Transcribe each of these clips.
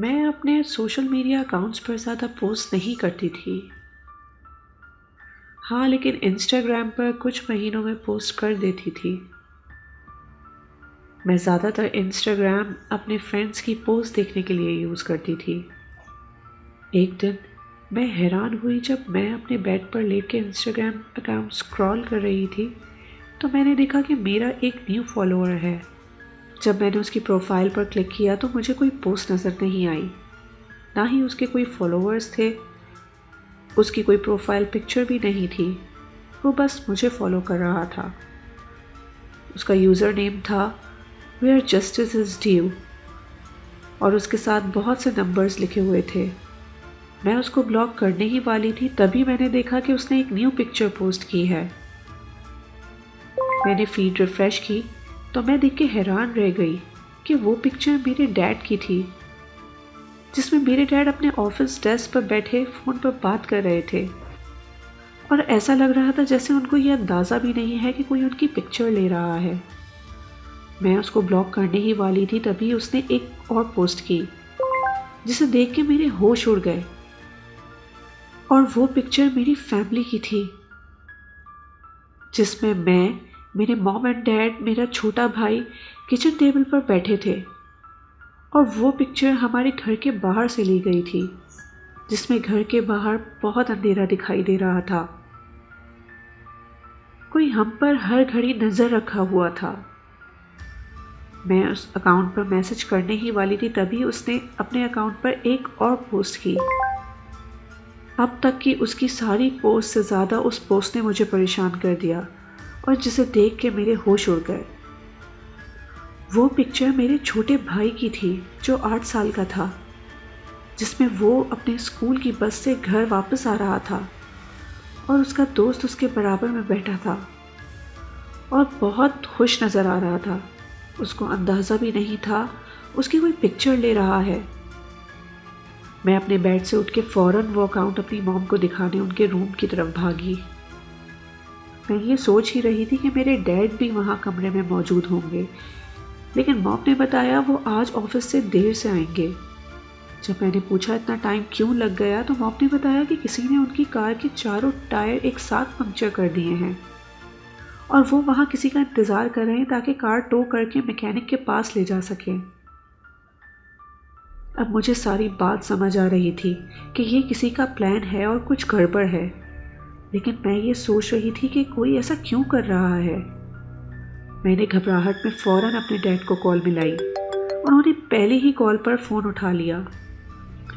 میں اپنے social media accounts پر زیادہ پوسٹ نہیں کرتی تھی۔ ہاں، لیکن انسٹاگرام پر کچھ مہینوں میں پوسٹ کر دیتی تھی۔ میں زیادہ تر انسٹاگرام اپنے فرینڈس کی پوسٹ دیکھنے کے لیے یوز کرتی تھی۔ ایک دن میں حیران ہوئی جب میں اپنے بیڈ پر لیٹ کے انسٹاگرام اکاؤنٹ اسکرول کر رہی تھی تو میں نے دیکھا کہ میرا ایک نیو فالوور ہے۔ جب میں نے اس کی پروفائل پر کلک کیا تو مجھے کوئی پوسٹ نظر نہیں آئی، نہ ہی اس کے کوئی فالوورز تھے، اس کی کوئی پروفائل پکچر بھی نہیں تھی، وہ بس مجھے فالو کر رہا تھا۔ اس کا یوزر نیم تھا ویئر جسٹس از ڈیو اور اس کے ساتھ بہت سے نمبرز لکھے ہوئے تھے۔ میں اس کو بلاک کرنے ہی والی تھی، تبھی میں نے دیکھا کہ اس نے ایک نیو پکچر پوسٹ کی ہے۔ میں نے فیڈ ریفریش کی تو میں دیکھ کے حیران رہ گئی کہ وہ پکچر میرے ڈیڈ کی تھی، جس میں میرے ڈیڈ اپنے آفس ڈیسک پر بیٹھے فون پر بات کر رہے تھے، اور ایسا لگ رہا تھا جیسے ان کو یہ اندازہ بھی نہیں ہے کہ کوئی ان کی پکچر لے رہا ہے۔ میں اس کو بلاک کرنے ہی والی تھی، تبھی اس نے ایک اور پوسٹ کی جسے دیکھ کے میرے ہوش اڑ گئے، اور وہ پکچر میری فیملی کی تھی، جس میں میرے موم اینڈ ڈیڈ، میرا چھوٹا بھائی کچن ٹیبل پر بیٹھے تھے، اور وہ پکچر ہمارے گھر کے باہر سے لی گئی تھی، جس میں گھر کے باہر بہت اندھیرا دکھائی دے رہا تھا۔ کوئی ہم پر ہر گھڑی نظر رکھا ہوا تھا۔ میں اس اکاؤنٹ پر میسج کرنے ہی والی تھی، تبھی اس نے اپنے اکاؤنٹ پر ایک اور پوسٹ کی۔ اب تک کی اس کی ساری پوسٹ سے زیادہ اس پوسٹ نے مجھے پریشان کر دیا، اور جسے دیکھ کے میرے ہوش اڑ گئے۔ وہ پکچر میرے چھوٹے بھائی کی تھی جو 8 سال کا تھا، جس میں وہ اپنے اسکول کی بس سے گھر واپس آ رہا تھا، اور اس کا دوست اس کے برابر میں بیٹھا تھا اور بہت خوش نظر آ رہا تھا۔ اس کو اندازہ بھی نہیں تھا اس کی کوئی پکچر لے رہا ہے۔ میں اپنے بیڈ سے اٹھ کے فوراً وہ اکاؤنٹ اپنی موم کو دکھانے ان کے روم کی طرف بھاگی۔ میں یہ سوچ ہی رہی تھی کہ میرے ڈیڈ بھی وہاں کمرے میں موجود ہوں گے، لیکن موم نے بتایا وہ آج آفس سے دیر سے آئیں گے۔ جب میں نے پوچھا اتنا ٹائم کیوں لگ گیا تو موم نے بتایا کہ کسی نے ان کی کار کے چاروں ٹائر ایک ساتھ پنکچر کر دیے ہیں، اور وہ وہاں کسی کا انتظار کر رہے ہیں تاکہ کار ٹو کر کے میکینک کے پاس لے جا سکیں۔ اب مجھے ساری بات سمجھ آ رہی تھی کہ یہ کسی کا پلان ہے اور کچھ گڑبڑ ہے، لیکن میں یہ سوچ رہی تھی کہ کوئی ایسا کیوں کر رہا ہے۔ میں نے گھبراہٹ میں فوراً اپنے ڈیڈ کو کال ملائی۔ انہوں نے پہلے ہی کال پر فون اٹھا لیا۔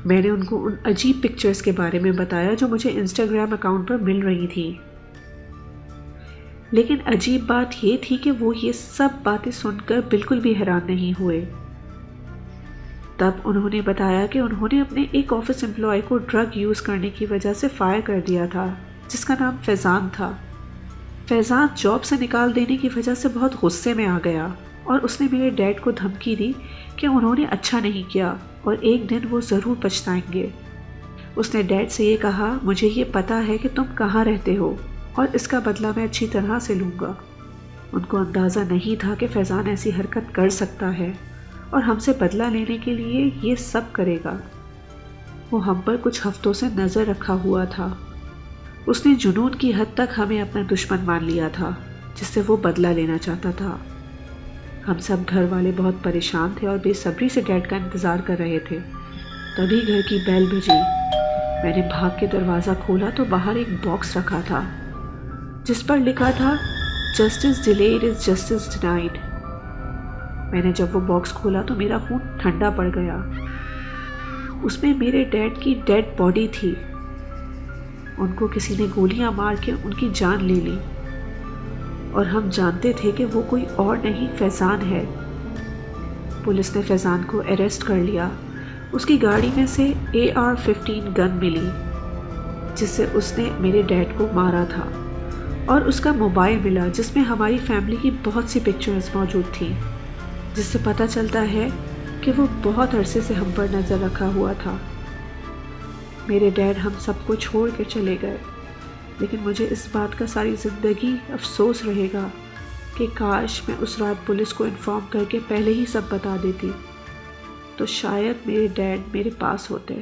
میں نے ان کو ان عجیب پکچرز کے بارے میں بتایا جو مجھے انسٹاگرام اکاؤنٹ پر مل رہی تھی، لیکن عجیب بات یہ تھی کہ وہ یہ سب باتیں سن کر بالکل بھی حیران نہیں ہوئے۔ تب انہوں نے بتایا کہ انہوں نے اپنے ایک آفس امپلائی کو ڈرگ یوز کرنے کی وجہ سے فائر کر دیا تھا، جس کا نام فیضان تھا۔ فیضان جاب سے نکال دینے کی وجہ سے بہت غصے میں آ گیا، اور اس نے میرے ڈیڈ کو دھمکی دی کہ انہوں نے اچھا نہیں کیا اور ایک دن وہ ضرور پچھتائیں گے۔ اس نے ڈیڈ سے یہ کہا، مجھے یہ پتا ہے کہ تم کہاں رہتے ہو اور اس کا بدلہ میں اچھی طرح سے لوں گا۔ ان کو اندازہ نہیں تھا کہ فیضان ایسی حرکت کر سکتا ہے اور ہم سے بدلہ لینے کے لیے یہ سب کرے گا۔ وہ ہم پر کچھ ہفتوں سے نظر رکھا ہوا تھا۔ اس نے جنون کی حد تک ہمیں اپنا دشمن مان لیا تھا، جس سے وہ بدلہ لینا چاہتا تھا۔ ہم سب گھر والے بہت پریشان تھے اور بے صبری سے ڈیڈ کا انتظار کر رہے تھے۔ تبھی گھر کی بیل بجی۔ میں نے بھاگ کے دروازہ کھولا تو باہر ایک باکس رکھا تھا جس پر لکھا تھا justice delayed is justice denied. میں نے جب وہ باکس کھولا تو میرا خون ٹھنڈا پڑ گیا۔ اس میں میرے ڈیڈ کی ڈیڈ باڈی تھی۔ ان کو کسی نے گولیاں مار کے ان کی جان لے لی، اور ہم جانتے تھے کہ وہ کوئی اور نہیں فیضان ہے۔ پولیس نے فیضان کو اریسٹ کر لیا۔ اس کی گاڑی میں سے AR-15 گن ملی جس سے اس نے میرے ڈیڈ کو مارا تھا، اور اس کا موبائل ملا جس میں ہماری فیملی کی بہت سی پکچرز موجود تھیں، جس سے پتہ چلتا ہے کہ وہ بہت عرصے سے ہم پر نظر رکھا ہوا تھا۔ میرے ڈیڈ ہم سب کو چھوڑ کے چلے گئے، لیکن مجھے اس بات کا ساری زندگی افسوس رہے گا کہ کاش میں اس رات پولیس کو انفارم کر کے پہلے ہی سب بتا دیتی۔ تو شاید میرے ڈیڈ میرے پاس ہوتے.